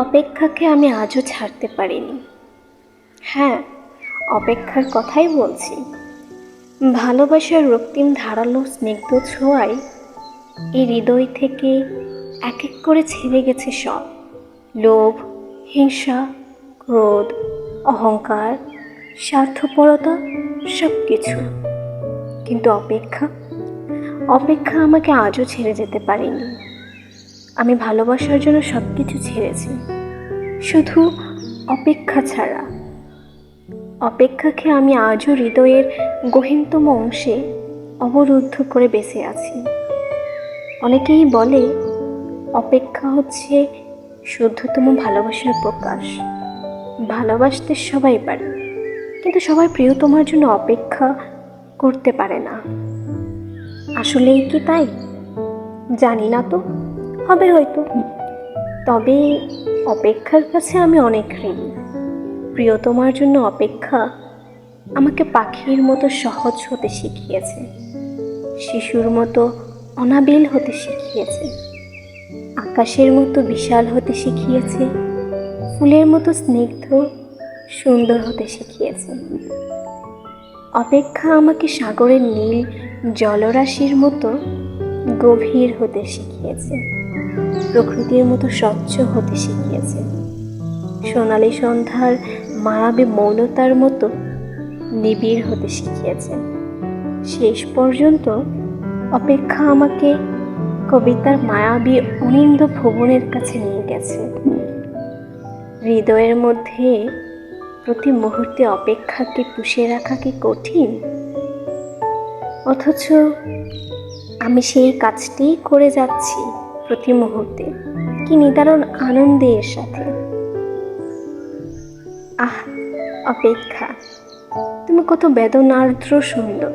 অপেক্ষাকে আমি আজও ছাড়তে পারিনি। হ্যাঁ, অপেক্ষার কথাই বলছি। ভালোবাসার রক্তিম ধারালো স্নিগ্ধ ছোঁয়ায় এই হৃদয় থেকে এক এক করে ছেড়ে গেছে সব লোভ, হিংসা, ক্রোধ, অহংকার, স্বার্থপরতা, সব কিছু। কিন্তু অপেক্ষা অপেক্ষা আমাকে আজও ছেড়ে যেতে পারেনি। আমি ভালোবাসার জন্য সব কিছু ছেড়েছি, শুধু অপেক্ষা ছাড়া। অপেক্ষাকে আমি আজও হৃদয়ের গহীনতম অংশে অবরুদ্ধ করে বেঁচে আছি। অনেকেই বলে অপেক্ষা হচ্ছে শুদ্ধতম ভালোবাসার প্রকাশ। ভালোবাসতে সবাই পারে, কিন্তু সবাই প্রিয়তমার জন্য অপেক্ষা করতে পারে না। আসলেই কি তাই? জানি না তো, হবে হয়তো। তবে অপেক্ষার কাছে আমি অনেক ঋণী। প্রিয়তমার জন্য অপেক্ষা আমাকে পাখির মতো সহজ হতে শিখিয়েছে, শিশুর মতো অনাবিল হতে শিখিয়েছে, আকাশের মতো বিশাল হতে শিখিয়েছে, ফুলের মতো স্নিগ্ধ সুন্দর হতে শিখিয়েছে। অপেক্ষা আমাকে সাগরের নীল জলরাশির মতো গভীর হতে শিখিয়েছে, প্রকৃতির মতো স্বচ্ছ হতে শিখিয়েছে, সোনালি সন্ধ্যার মায়াবী মৌনতার মতো নিবিড় হতে শিখিয়েছে। শেষ পর্যন্ত অপেক্ষা আমাকে কবিতার মায়াবী অনিন্দ ভুবনের কাছে নিয়ে গেছে। হৃদয়ের মধ্যে প্রতি মুহূর্তে অপেক্ষাকে পুষে রাখা কি কঠিন? অথচ আমি সেই কাজটিই করে যাচ্ছি প্রতি মুহূর্তে, কি নিদারুণ আনন্দের সাথে। আহ, অপেক্ষা, তুমি কত বেদনার্দ্র সুন্দর।